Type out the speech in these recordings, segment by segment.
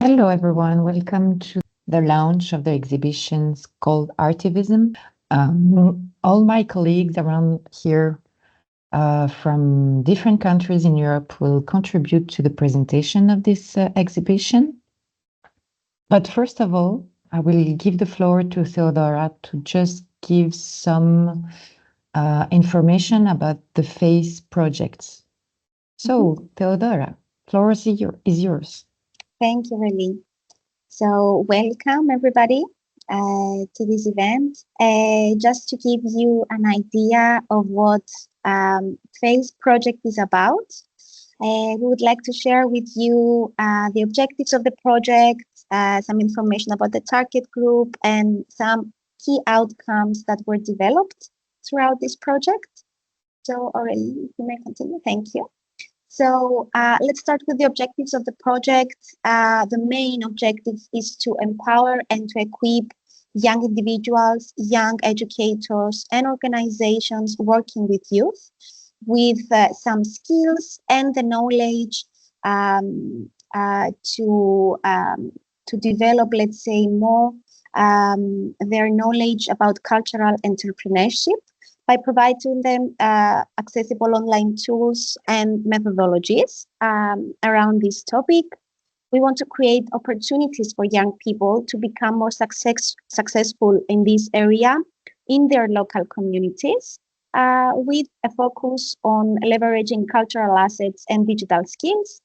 Hello, everyone. Welcome to the launch of the exhibitions called Artivism. All my colleagues around here from different countries in Europe will contribute to the presentation of this exhibition. But first of all, I will give the floor to Theodora to just give some information about the FACE projects. So, Theodora, floor is yours. Thank you, Lily. So welcome everybody to this event. Just to give you an idea of what FACE project is about, we would like to share with you the objectives of the project, some information about the target group, and some key outcomes that were developed throughout this project. So Aurelie, if you may continue, thank you. So let's start with the objectives of the project. The main objective is to empower and to equip young individuals, young educators, and organizations working with youth with some skills and the knowledge to develop, let's say, more their knowledge about cultural entrepreneurship by providing them accessible online tools and methodologies around this topic. We want to create opportunities for young people to become more successful in this area in their local communities with a focus on leveraging cultural assets and digital skills.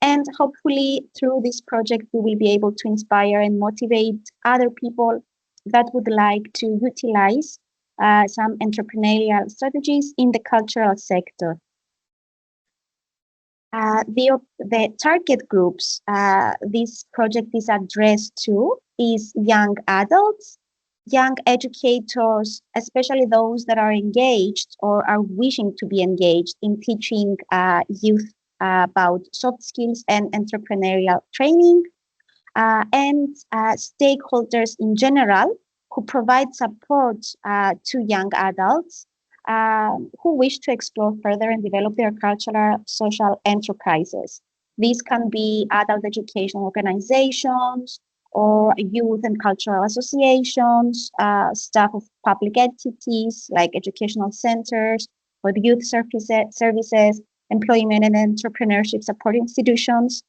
And hopefully through this project, we will be able to inspire and motivate other people that would like to utilize some entrepreneurial strategies in the cultural sector. The target groups this project is addressed to is young adults, young educators, especially those that are engaged or are wishing to be engaged in teaching youth about soft skills and entrepreneurial training, and stakeholders in general who provide support to young adults who wish to explore further and develop their cultural social enterprises. These can be adult education organizations or youth and cultural associations, staff of public entities like educational centers or the youth services, employment and entrepreneurship support institutions,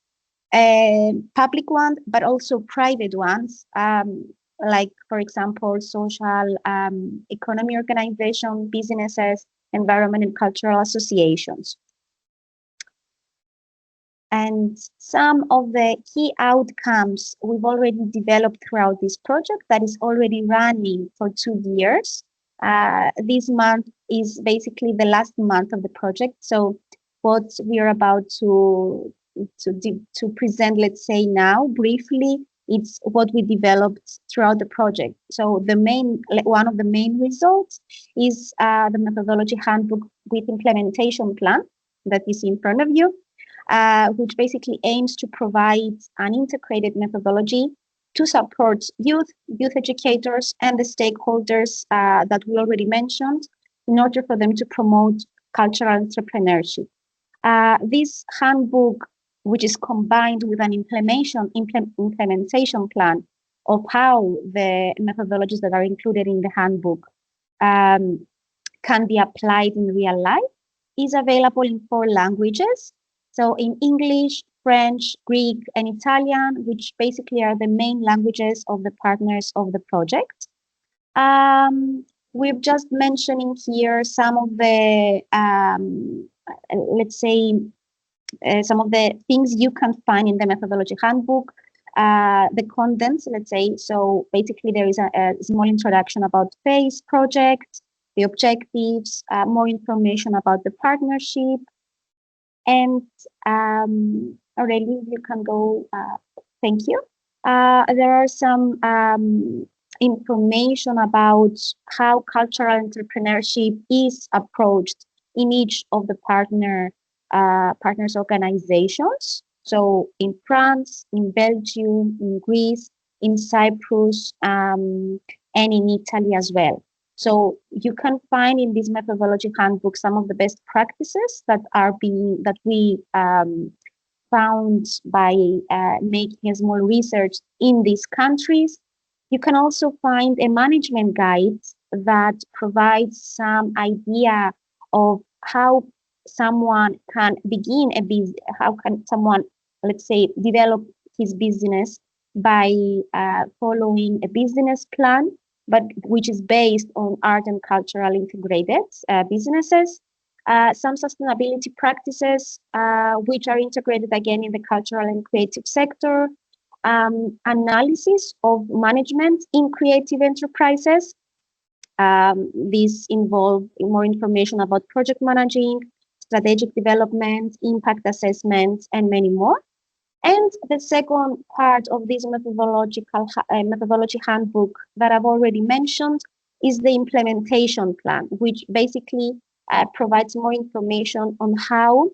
public ones, but also private ones, like, for example, social economy organizations, businesses, environment and cultural associations. And some of the key outcomes we've already developed throughout this project that is already running for 2 years. This month is basically the last month of the project. So what we are about to present, let's say now, briefly, it's what we developed throughout the project. So one of the main results is the methodology handbook with implementation plan that is in front of you, which basically aims to provide an integrated methodology to support youth educators, and the stakeholders that we already mentioned in order for them to promote cultural entrepreneurship. This handbook, which is combined with an implementation plan of how the methodologies that are included in the handbook can be applied in real life, is available in 4 languages. So in English, French, Greek, and Italian, which basically are the main languages of the partners of the project. We're just mentioning here some of the, let's say, some of the things you can find in the methodology handbook, the contents, let's say. So basically there is a small introduction about FACE project, the objectives, more information about the partnership, and Aurelie, you can go, thank you. There are some information about how cultural entrepreneurship is approached in each of the partners organizations. So in France, in Belgium, in Greece, in Cyprus, and in Italy as well. So you can find in this methodology handbook some of the best practices that we found by making a small research in these countries. You can also find a management guide that provides some idea of how someone can begin a business, how can someone, let's say, develop his business by following a business plan, but which is based on art and cultural integrated businesses. Some sustainability practices, which are integrated again in the cultural and creative sector, analysis of management in creative enterprises. These involve more information about project managing, strategic development, impact assessments, and many more. And the second part of this methodology handbook that I've already mentioned is the implementation plan, which basically provides more information on how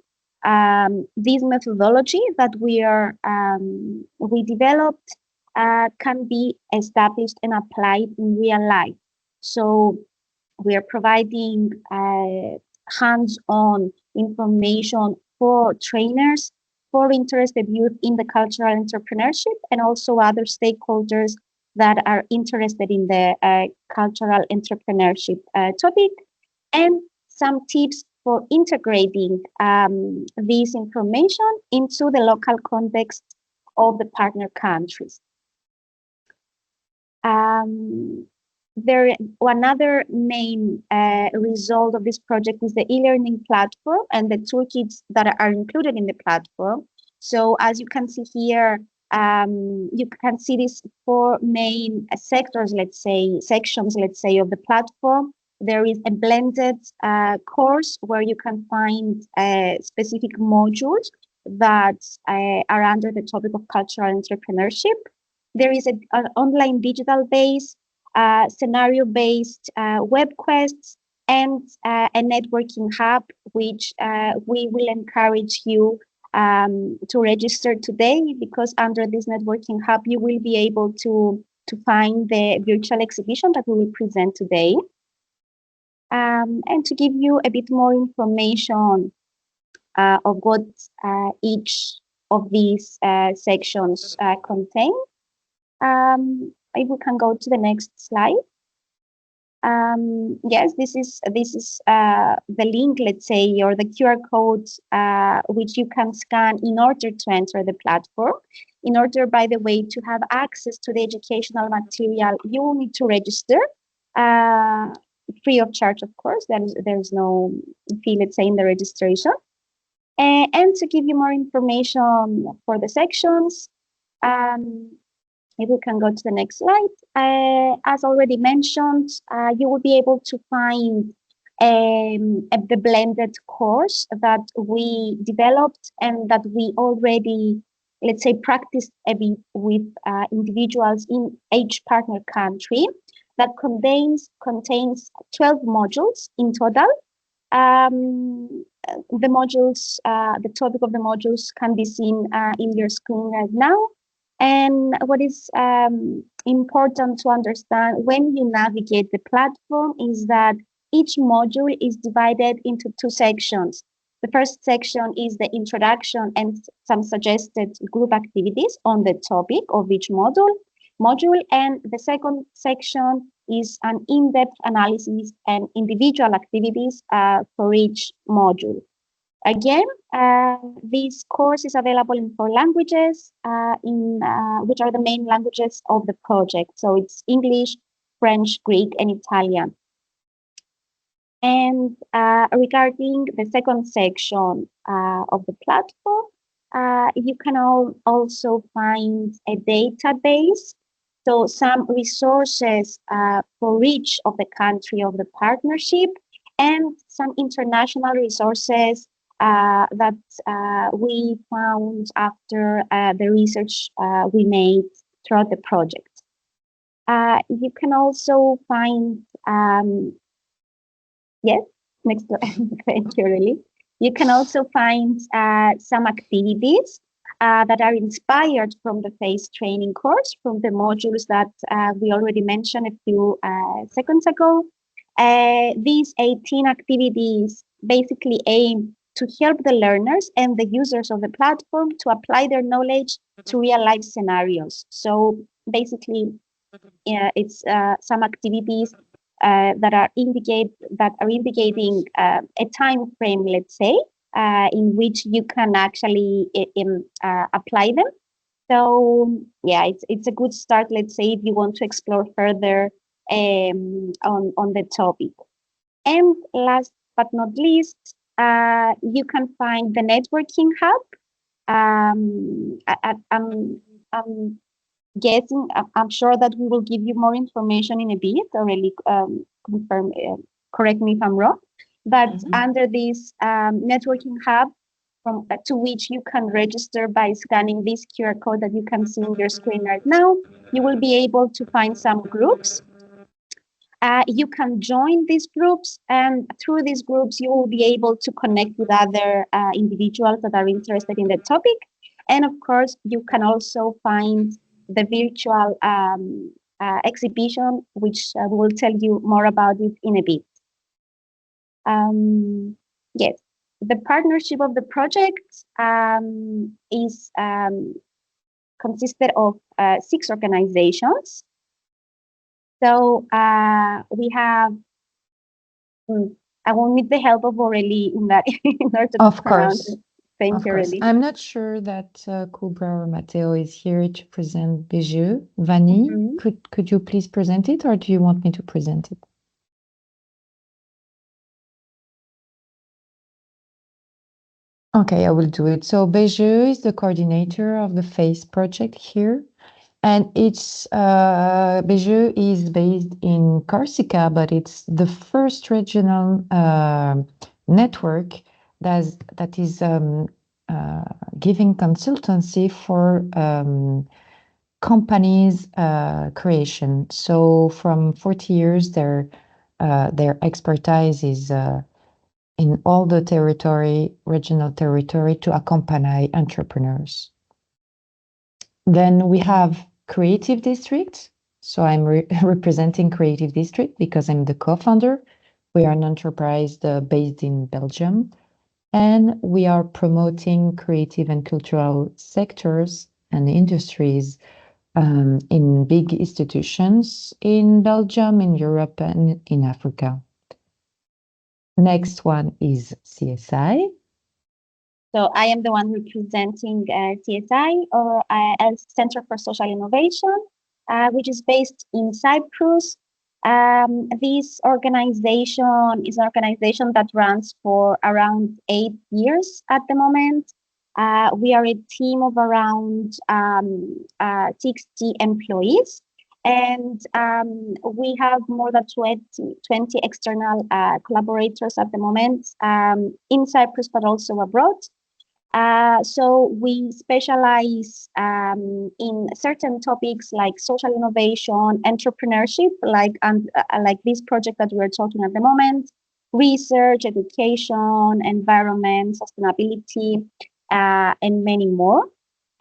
this methodology that we developed can be established and applied in real life. So we are providing hands-on information for trainers, for interested youth in the cultural entrepreneurship, and also other stakeholders that are interested in the cultural entrepreneurship topic, and some tips for integrating this information into the local context of the partner countries. Another main result of this project is the e-learning platform and the toolkits that are included in the platform. So as you can see here, you can see these four main sectors, sections, of the platform. There is a blended course where you can find specific modules that are under the topic of cultural entrepreneurship. There is an online digital base, scenario-based web quests, and a networking hub, which we will encourage you to register today, because under this networking hub, you will be able to find the virtual exhibition that we will present today. And to give you a bit more information of what each of these sections contain, if we can go to the next slide. Yes, this is the link, or the QR code, which you can scan in order to enter the platform. In order, by the way, to have access to the educational material, you will need to register, free of charge, of course. There's no fee, in the registration. And to give you more information for the sections, if we can go to the next slide, as already mentioned, you will be able to find the blended course that we developed and that we already, practiced a bit with individuals in each partner country, that contains 12 modules in total. The modules, the topic of the modules can be seen in your screen right now. And what is important to understand when you navigate the platform is that each module is divided into two sections. The first section is the introduction and some suggested group activities on the topic of each module, and the second section is an in-depth analysis and individual activities for each module. Again, this course is available in 4 languages, which are the main languages of the project. So it's English, French, Greek, and Italian. And regarding the second section of the platform, you can also find a database. So some resources for each of the country of the partnership, and some international resources that we found after the research we made throughout the project. You can also find, yes, next slide. Thank you, really. You can also find some activities that are inspired from the phase training course, from the modules that we already mentioned a few seconds ago. These 18 activities basically aim to help the learners and the users of the platform to apply their knowledge to real life scenarios. So basically, it's some activities that are indicating a time frame, let's say, in which you can actually apply them. So yeah, it's a good start, let's say, if you want to explore further on the topic. And last but not least, you can find the networking hub. I'm guessing, I'm sure that we will give you more information in a bit, or really confirm, correct me if I'm wrong. But under this networking hub, to which you can register by scanning this QR code that you can see on your screen right now, you will be able to find some groups. You can join these groups, and through these groups, you will be able to connect with other individuals that are interested in the topic. And of course, you can also find the virtual exhibition, which we will tell you more about it in a bit. Yes, the partnership of the project is consisted of 6 organizations. So we have, I will need the help of Aurélie in that in order to Of pronounce course. it. Thank Of you, course. Aurélie. I'm not sure that Kubra or Matteo is here to present Bijou. Vani, could you please present it, or do you want me to present it? Okay, I will do it. So Bijou is the coordinator of the FACE project here. And it's Bijou is based in Corsica, but it's the first regional network that is giving consultancy for companies creation. So from 40 years, their expertise is in all the regional territory, to accompany entrepreneurs. Then we have Creative District. So I'm representing Creative District because I'm the co-founder. We are an enterprise based in Belgium, and we are promoting creative and cultural sectors and industries in big institutions in Belgium, in Europe, and in Africa. Next one is CSI. So I am the one representing CSI, or Center for Social Innovation, which is based in Cyprus. This organization is an organization that runs for around 8 years at the moment. We are a team of around 60 employees, and we have more than 20 external collaborators at the moment, in Cyprus, but also abroad. So we specialize in certain topics like social innovation, entrepreneurship, like this project that we're talking at the moment, research, education, environment, sustainability, and many more.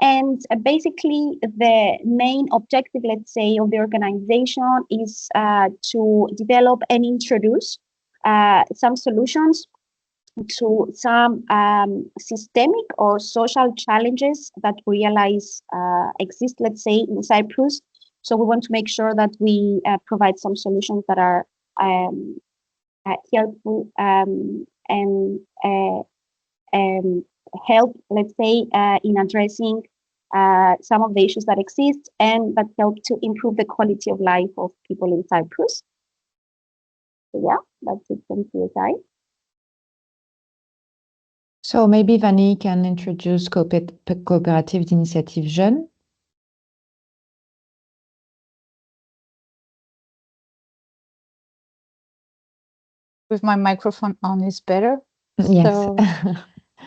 And basically, the main objective, let's say, of the organization is to develop and introduce some solutions to some systemic or social challenges that we realize exist, let's say, in Cyprus. So we want to make sure that we provide some solutions that are helpful and help, let's say, in addressing some of the issues that exist and that help to improve the quality of life of people in Cyprus. So yeah, that's it from CSI. So maybe Vani can introduce Coopérative d'Initiative Jeune. With my microphone on is better. Yes. So,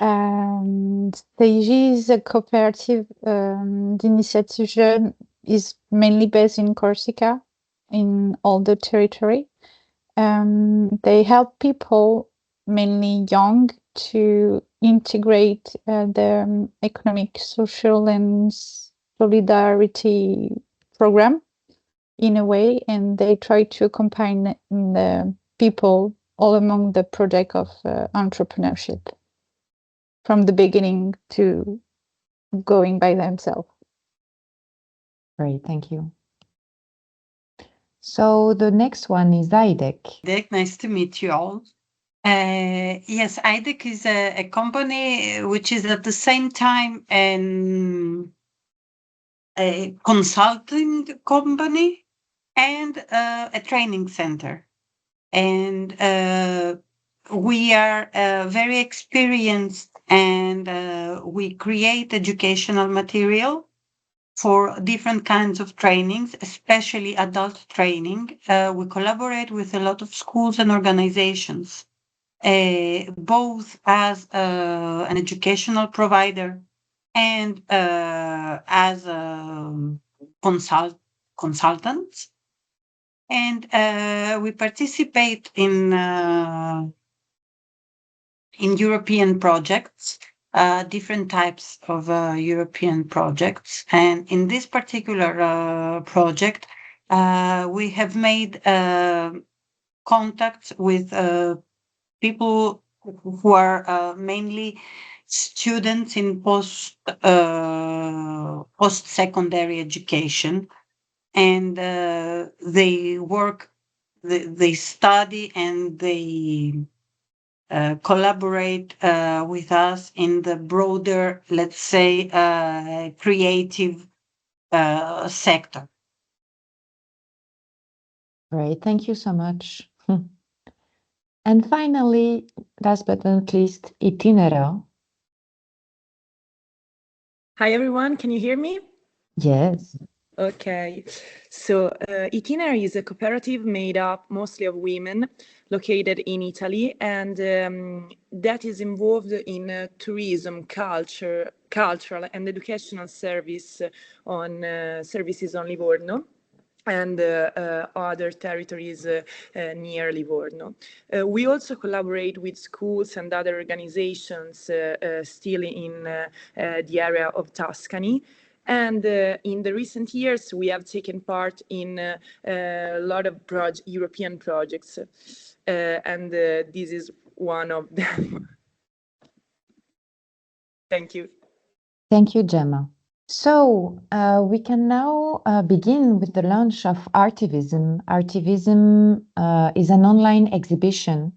CIJ is a coopérative d'Initiative Jeune, is mainly based in Corsica, in all the territory. They help people, mainly young, to integrate the economic, social, and solidarity program in a way, and they try to accompany the people all among the project of entrepreneurship. from the beginning to going by themselves. Great, thank you. So the next one is IDEC. Nice to meet you all. Yes, IDEC is a company which is at the same time a consulting company and a training center. And we are very experienced, and we create educational material for different kinds of trainings, especially adult training. We collaborate with a lot of schools and organizations, both as an educational provider and as consultants. And we participate in European projects, different types of European projects. And in this particular project, we have made contacts with people who are mainly students in post-secondary education, and they work, they study, and they collaborate with us in the broader, let's say, creative sector. Great, thank you so much. And finally, last but not least, Itinero. Hi everyone, can you hear me? Yes. Okay, so Itinerary is a cooperative made up mostly of women located in Italy, and that is involved in tourism, cultural and educational services on Livorno and other territories near Livorno. We also collaborate with schools and other organizations still in the area of Tuscany. And in the recent years, we have taken part in a lot of European projects, and this is one of them. Thank you. Thank you, Gemma. So we can now begin with the launch of Artivism. Artivism is an online exhibition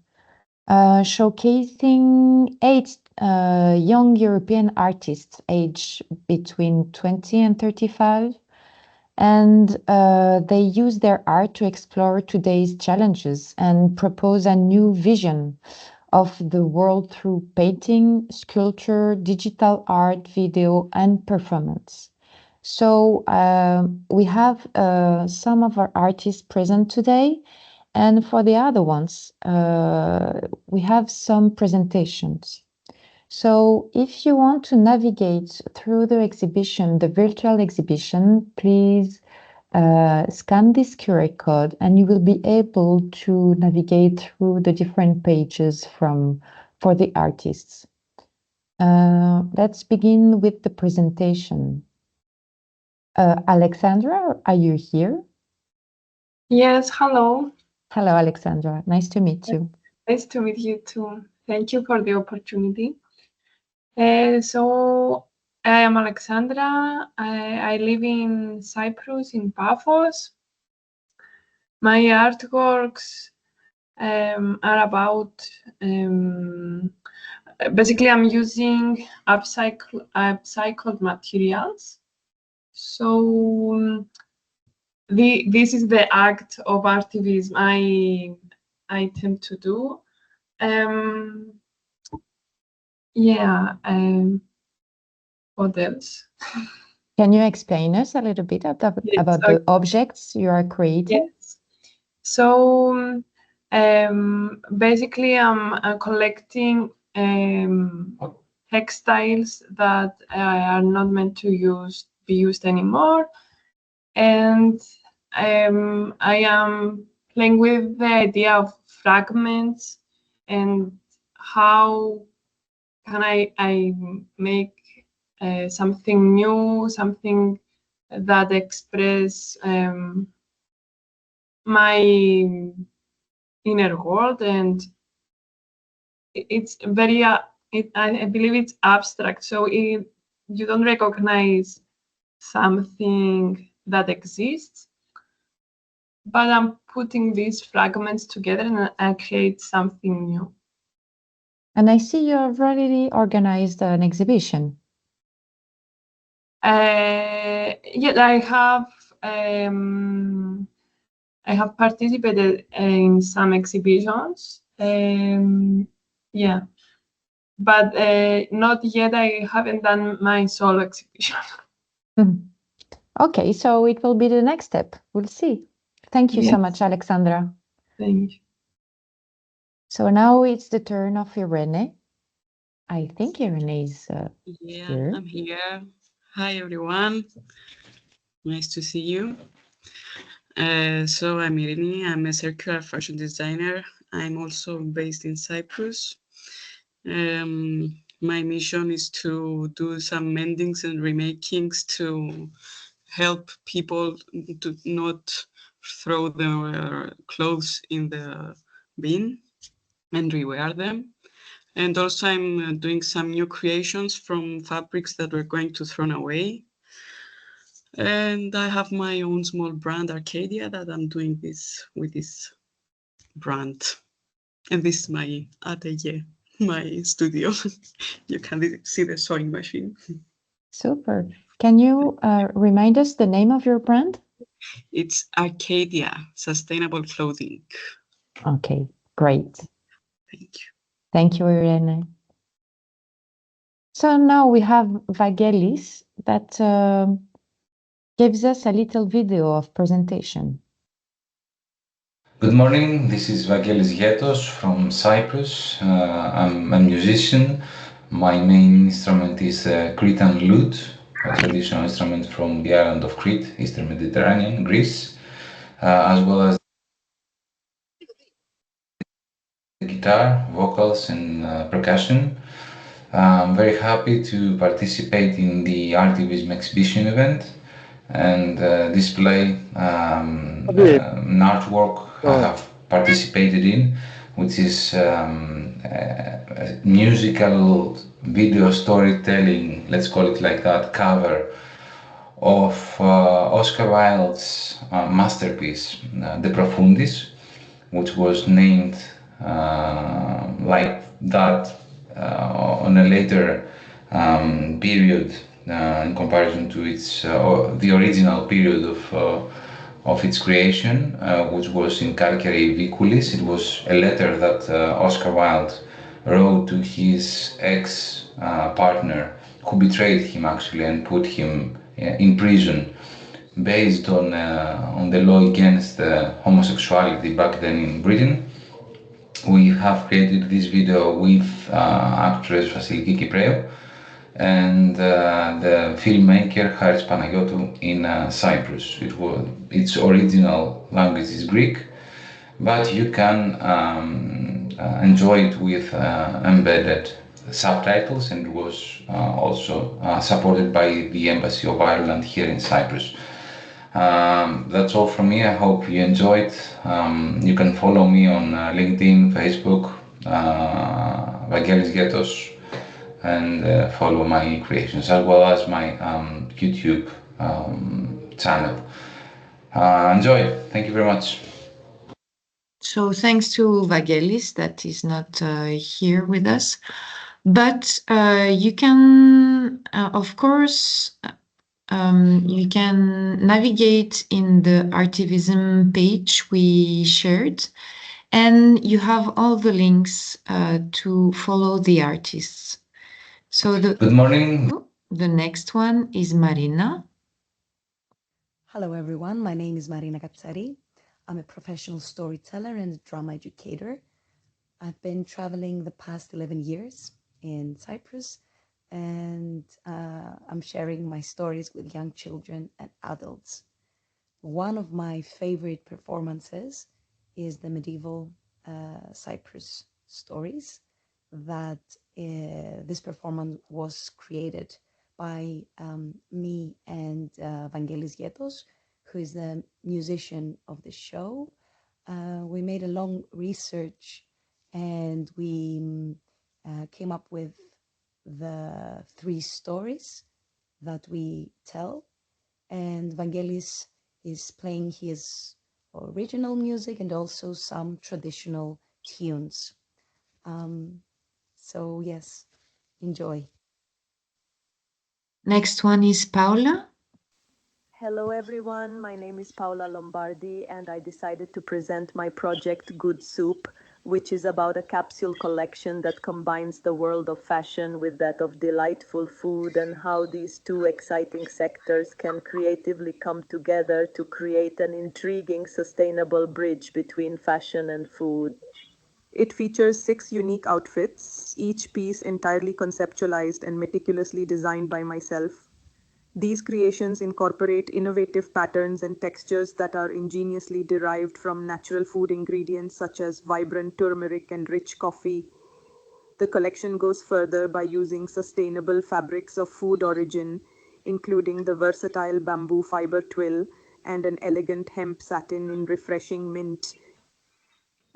showcasing 8 young European artists aged between 20 and 35. And they use their art to explore today's challenges and propose a new vision of the world through painting, sculpture, digital art, video, and performance. So we have some of our artists present today, and for the other ones, we have some presentations. So if you want to navigate through the exhibition, the virtual exhibition, please scan this QR code and you will be able to navigate through the different pages for the artists. Let's begin with the presentation. Alexandra, are you here? Yes, hello. Hello, Alexandra. Nice to meet you. Nice to meet you too. Thank you for the opportunity. So I am Alexandra. I live in Cyprus, in Paphos. My artworks are about, basically I'm using upcycled materials. So this is the act of artivism I tend to do. What else? Can you explain us a little bit about the objects you are creating? Yes. So basically I'm collecting textiles that are not meant to be used anymore, and I am playing with the idea of fragments and how can I make something new, something that express my inner world. And it's very I believe it's abstract, so you don't recognize something that exists, but I'm putting these fragments together and I create something new. And I see you have already organized an exhibition. Yeah, I have participated in some exhibitions. Yeah, but not yet. I haven't done my solo exhibition. Okay, so it will be the next step. We'll see. Thank you so Yes. much, Alexandra. Thank you. So now it's the turn of Irene. I think Irene is Yeah, here. I'm here. Hi, everyone. Nice to see you. So I'm Irene. I'm a circular fashion designer. I'm also based in Cyprus. My mission is to do some mendings and remakings to help people to not throw their clothes in the bin and rewear them. And also I'm doing some new creations from fabrics that we're going to throw away. And I have my own small brand, Arcadia, that I'm doing this with this brand. And this is my atelier, my studio. You can see the sewing machine. Super. Can you remind us the name of your brand? It's Arcadia, sustainable clothing. Okay, great. Thank you. Thank you, Irene. So now we have Vaggelis that gives us a little video of presentation. Good morning, this is Vaggelis Gettos from Cyprus. I'm a musician. My main instrument is Cretan lute, a traditional instrument from the island of Crete, Eastern Mediterranean, Greece, as well as guitar, vocals and percussion. I'm very happy to participate in the Artivism exhibition event and display an artwork I have participated in, which is a musical video storytelling, let's call it like that, cover of Oscar Wilde's masterpiece, De Profundis, which was named like that on a later period in comparison to its the original period of its creation, which was in Carcere Viculis. It was a letter that Oscar Wilde wrote to his ex partner, who betrayed him actually and put him in prison based on the law against homosexuality back then in Britain. We have created this video with actress Vasiliki Kypreou and the filmmaker Haris Panayotou in Cyprus. Its original language is Greek, but you can enjoy it with embedded subtitles, and it was also supported by the Embassy of Ireland here in Cyprus. That's all from me. I hope you enjoyed. You can follow me on LinkedIn, Facebook, Vaggelis Gettos, and follow my creations as well as my YouTube channel. Enjoy. Thank you very much. So thanks to Vaggelis that is not here with us, but you can, of course, you can navigate in the Artivism page we shared, and you have all the links to follow the artists. So Good morning. The next one is Marina. Hello everyone, my name is Marina Katsari. I'm a professional storyteller and drama educator. I've been traveling the past 11 years in Cyprus, and I'm sharing my stories with young children and adults. One of my favorite performances is the medieval Cyprus stories. That this performance was created by me and Vaggelis Gettos, who is the musician of the show. We made a long research and we came up with the 3 stories that we tell, and Vaggelis is playing his original music and also some traditional tunes. So yes, enjoy. Next one is Paola. Hello everyone, my name is Paola Lombardi and I decided to present my project Good Soup, which is about a capsule collection that combines the world of fashion with that of delightful food, and how these two exciting sectors can creatively come together to create an intriguing, sustainable bridge between fashion and food. It features 6 unique outfits, each piece entirely conceptualized and meticulously designed by myself. These creations incorporate innovative patterns and textures that are ingeniously derived from natural food ingredients such as vibrant turmeric and rich coffee. The collection goes further by using sustainable fabrics of food origin, including the versatile bamboo fiber twill and an elegant hemp satin in refreshing mint.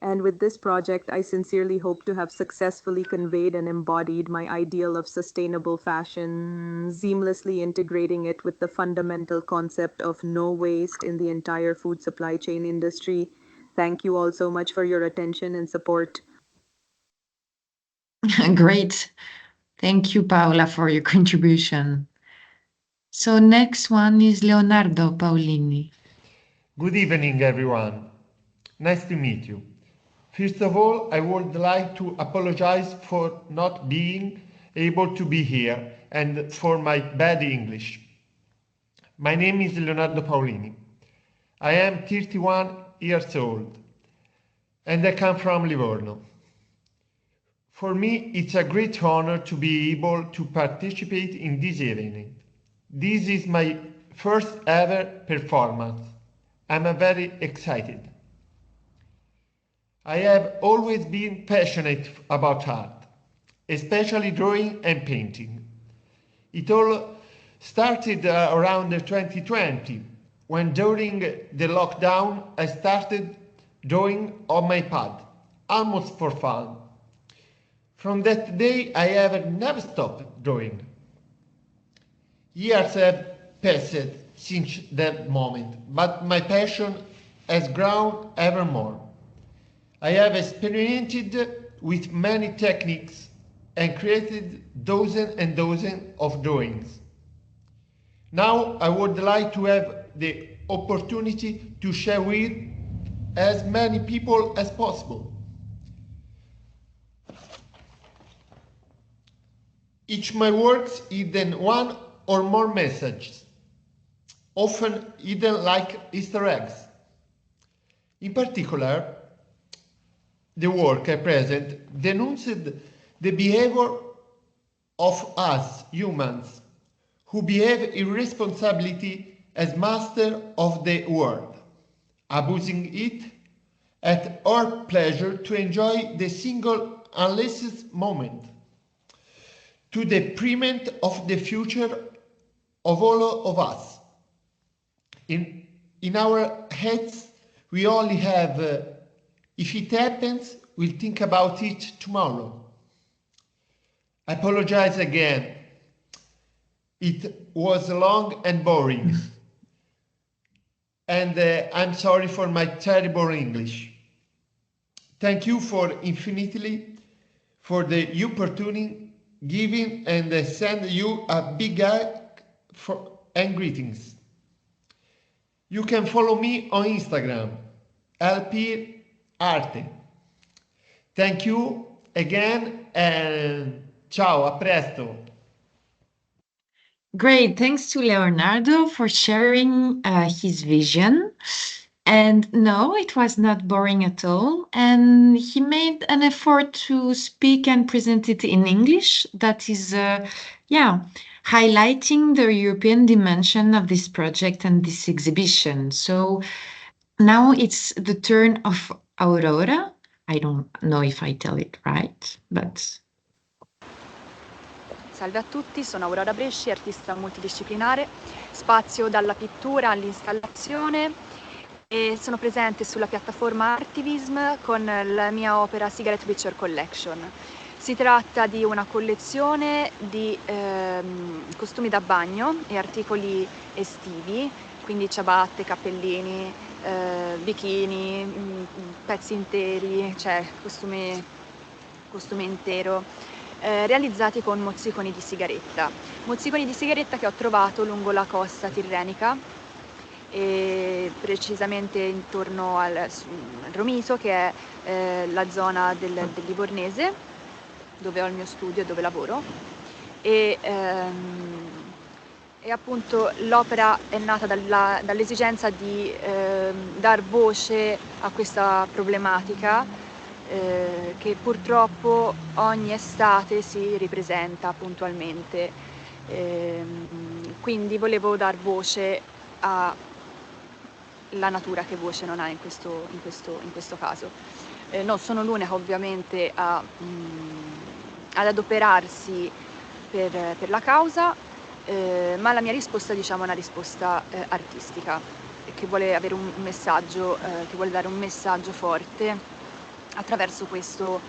And with this project, I sincerely hope to have successfully conveyed and embodied my ideal of sustainable fashion, seamlessly integrating it with the fundamental concept of no waste in the entire food supply chain industry. Thank you all so much for your attention and support. Great. Thank you, Paola, for your contribution. So next one is Leonardo Paolini. Good evening, everyone. Nice to meet you. First of all, I would like to apologize for not being able to be here and for my bad English. My name is Leonardo Paolini. I am 31 years old and I come from Livorno. For me, it's a great honor to be able to participate in this evening. This is my first ever performance. I'm very excited. I have always been passionate about art, especially drawing and painting. It all started around 2020, when during the lockdown I started drawing on my pad, almost for fun. From that day I have never stopped drawing. Years have passed since that moment, but my passion has grown ever more. I have experimented with many techniques and created dozens and dozens of drawings. Now I would like to have the opportunity to share with as many people as possible. Each of my works hidden one or more messages, often hidden like Easter eggs. In particular, the work I present denounced the behavior of us humans who behave irresponsibly as master of the world, abusing it at our pleasure to enjoy the single unlicensed moment, to the detriment of the future of all of us. In our heads, we only have if it happens, we'll think about it tomorrow. I apologize again. It was long and boring. And I'm sorry for my terrible English. Thank you for infinitely for the opportunity given, and send you a big hug and greetings. You can follow me on Instagram, LP Arte. Thank you again and ciao, a presto. Great, thanks to Leonardo for sharing his vision. And no, it was not boring at all. And he made an effort to speak and present it in English. That is, highlighting the European dimension of this project and this exhibition. So now it's the turn of Aurora. I don't know if I tell it right, but... Salve a tutti, sono Aurora Bresci, artista multidisciplinare, spazio dalla pittura all'installazione e sono presente sulla piattaforma Artivism con la mia opera Cigarette Picture Collection. Si tratta di una collezione di costumi da bagno e articoli estivi, quindi ciabatte, cappellini, bikini, pezzi interi, cioè costume intero, realizzati con mozziconi di sigaretta. Mozziconi di sigaretta che ho trovato lungo la costa tirrenica, e precisamente intorno al Romiso, che è la zona del Livornese, dove ho il mio studio e dove lavoro, e appunto l'opera è nata dall'esigenza di dar voce a questa problematica che purtroppo ogni estate si ripresenta puntualmente. Quindi volevo dar voce alla natura, che voce non ha in questo caso. Non sono l'unica ovviamente ad adoperarsi per la causa, ma la mia risposta, diciamo, è una risposta artistica, che vuole avere un messaggio, che vuole dare un messaggio forte attraverso questa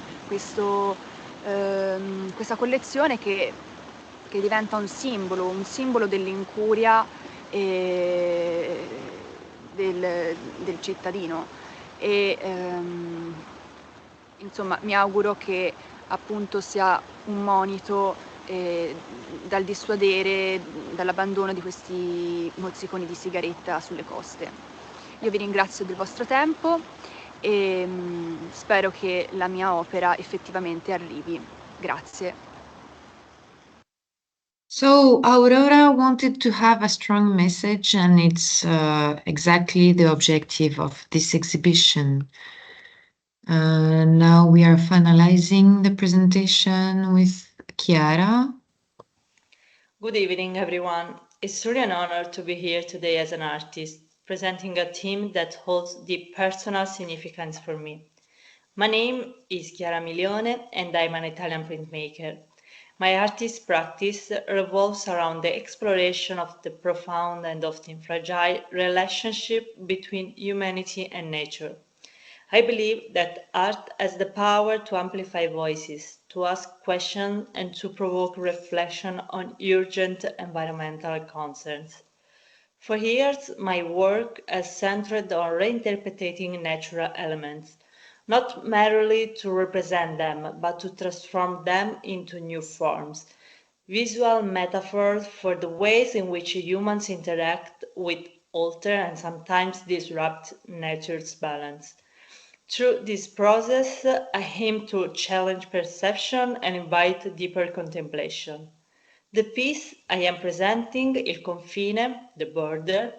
collezione che diventa un simbolo dell'incuria del cittadino. E insomma, mi auguro che appunto sia un monito dal dissuadere dall'abbandono di questi mozziconi di sigaretta sulle coste. Io vi ringrazio del vostro tempo e spero che la mia opera effettivamente arrivi. Grazie. So Aurora wanted to have a strong message, and it's exactly the objective of this exhibition. Now we are finalizing the presentation with Chiara. Good evening, everyone. It's really an honor to be here today as an artist, presenting a theme that holds deep personal significance for me. My name is Chiara Milione, and I'm an Italian printmaker. My artist practice revolves around the exploration of the profound and often fragile relationship between humanity and nature. I believe that art has the power to amplify voices, to ask questions, and to provoke reflection on urgent environmental concerns. For years, my work has centered on reinterpreting natural elements, not merely to represent them, but to transform them into new forms, visual metaphors for the ways in which humans interact with, alter, and sometimes disrupt nature's balance. Through this process, I aim to challenge perception and invite deeper contemplation. The piece I am presenting, Il Confine, the border,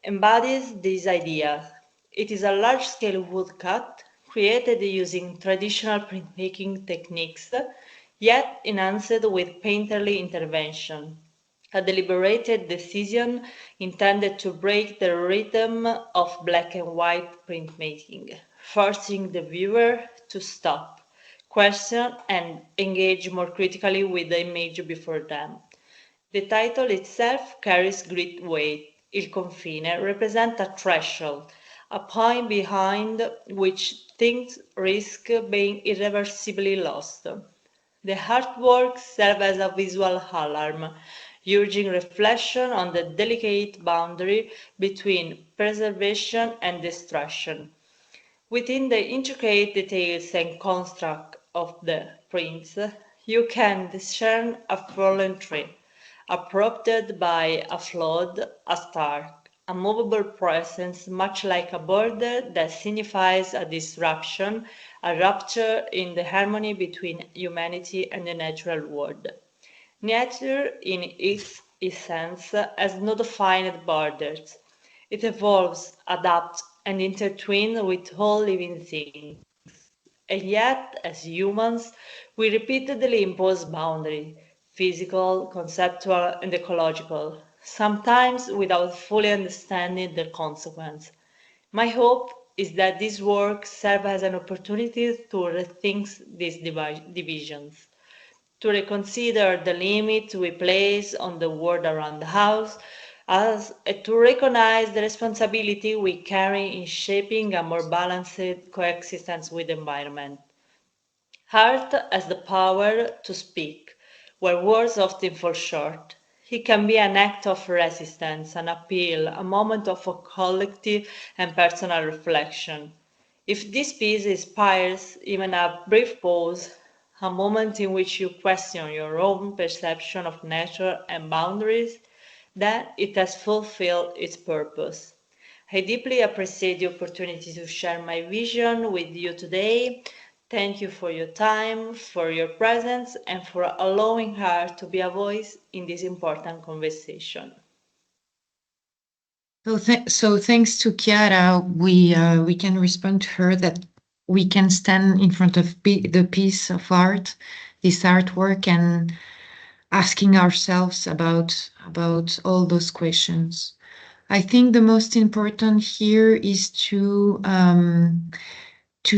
embodies this idea. It is a large-scale woodcut created using traditional printmaking techniques, yet enhanced with painterly intervention. A deliberated decision intended to break the rhythm of black and white printmaking, forcing the viewer to stop, question, and engage more critically with the image before them. The title itself carries great weight. Il confine represents a threshold, a point behind which things risk being irreversibly lost. The artwork serves as a visual alarm, urging reflection on the delicate boundary between preservation and destruction. Within the intricate details and construct of the prints, you can discern a fallen tree, uprooted by a flood, a stark, a movable presence, much like a border that signifies a disruption, a rupture in the harmony between humanity and the natural world. Nature, in its essence, has no defined borders. It evolves, adapts, and intertwines with all living things. And yet, as humans, we repeatedly impose boundaries, physical, conceptual, and ecological, sometimes without fully understanding the consequence. My hope is that this work serves as an opportunity to rethink these divisions, to reconsider the limits we place on the world around the house, as to recognize the responsibility we carry in shaping a more balanced coexistence with the environment. Art has the power to speak, where words often fall short. It can be an act of resistance, an appeal, a moment of a collective and personal reflection. If this piece inspires even a brief pause, a moment in which you question your own perception of nature and boundaries, then it has fulfilled its purpose. I deeply appreciate the opportunity to share my vision with you today. Thank you for your time, for your presence, and for allowing her to be a voice in this important conversation. So thanks to Chiara, we can respond to her that we can stand in front of the piece of art, this artwork, and asking ourselves about all those questions. I think the most important here is to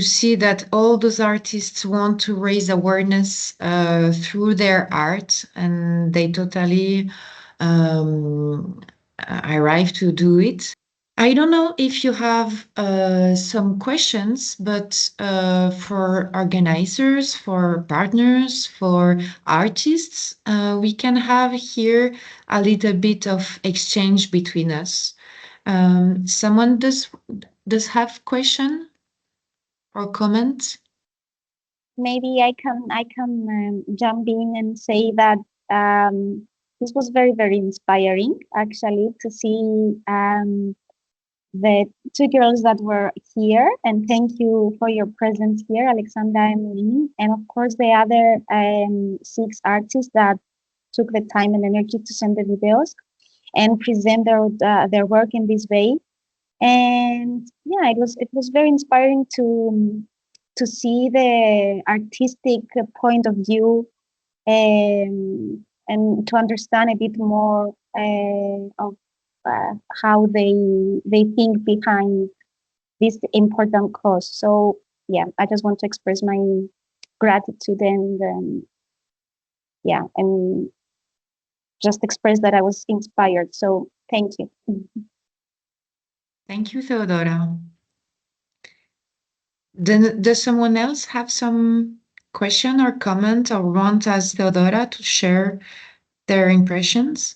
see that all those artists want to raise awareness through their art, and they totally arrive to do it. I don't know if you have some questions, but for organizers, for partners, for artists, we can have here a little bit of exchange between us. Someone does have question or comment? Maybe I can jump in and say that this was very, very inspiring, actually, to see the two girls that were here. And thank you for your presence here, Alexandra and Irene, and of course the other 6 artists that took the time and energy to send the videos and present their work in this way. And yeah, it was very inspiring to see the artistic point of view, and to understand a bit more of how they think behind this important cause. So yeah, I just want to express my gratitude and yeah, and just express that I was inspired. So thank you. Thank you, Theodora. Does someone else have some question or comment or want, as Theodora, to share their impressions?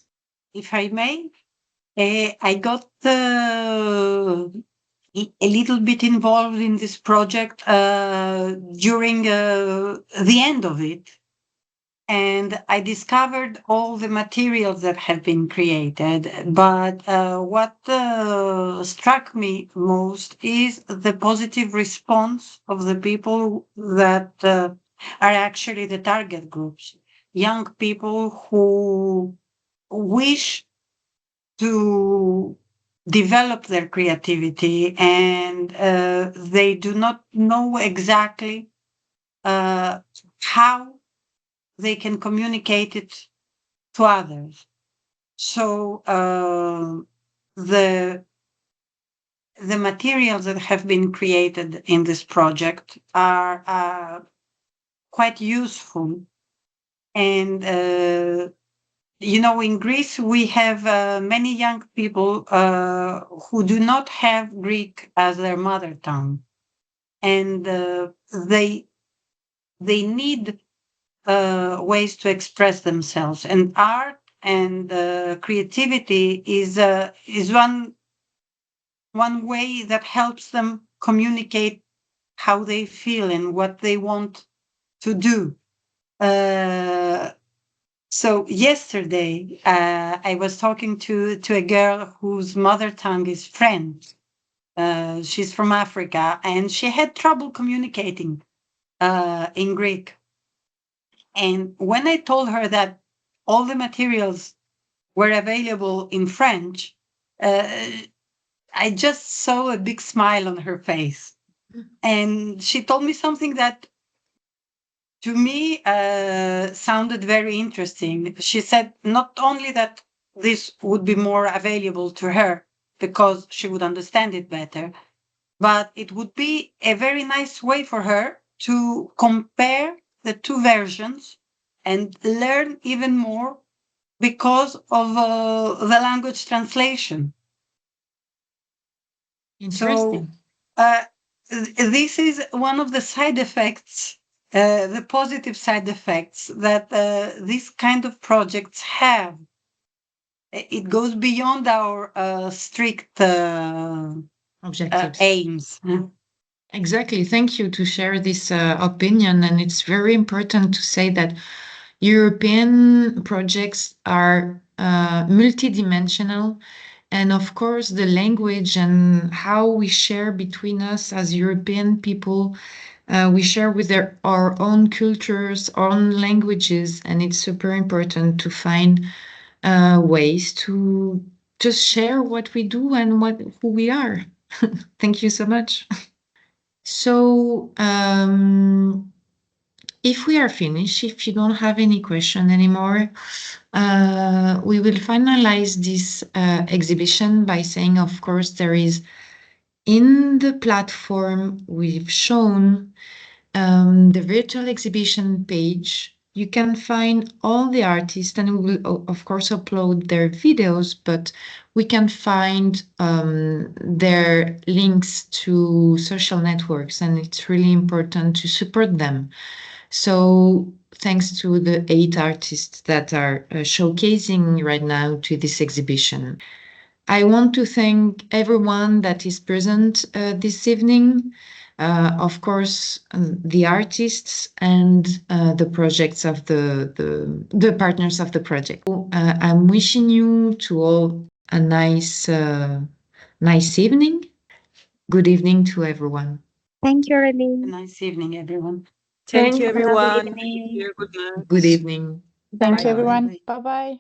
If I may, I got a little bit involved in this project during the end of it. And I discovered all the materials that have been created. But what struck me most is the positive response of the people that are actually the target groups. Young people who wish to develop their creativity, and they do not know exactly how they can communicate it to others. So the materials that have been created in this project are quite useful. And in Greece, we have many young people who do not have Greek as their mother tongue, and they need ways to express themselves. And art and creativity is one way that helps them communicate how they feel and what they want to do. So yesterday, I was talking to a girl whose mother tongue is French. She's from Africa, and she had trouble communicating in Greek. And when I told her that all the materials were available in French, I just saw a big smile on her face. And she told me something that to me sounded very interesting. She said not only that this would be more available to her because she would understand it better, but it would be a very nice way for her to compare the two versions and learn even more because of the language translation. Interesting. So this is one of the side effects the positive side effects that these kind of projects have. It goes beyond our strict Objectives. aims. Exactly. Thank you to share this opinion. And it's very important to say that European projects are multidimensional. And of course, the language and how we share between us as European people, we share with our own cultures, our own languages. And it's super important to find ways to just share what we do and who we are. Thank you so much. So, if we are finished, if you don't have any question anymore, we will finalize this exhibition by saying, of course, there is in the platform we've shown the virtual exhibition page. You can find all the artists, and we will, of course, upload their videos, but we can find their links to social networks, and it's really important to support them. So thanks to the 8 artists that are showcasing right now to this exhibition. I want to thank everyone that is present this evening. Of course, the artists and the projects of the partners of the project. I'm wishing you to all a nice evening. Good evening to everyone. Thank you, Aurélie. Nice evening, everyone. Thank you, Have a good everyone. evening. Good night. Good evening. Thank you, Bye. everyone. Bye-bye.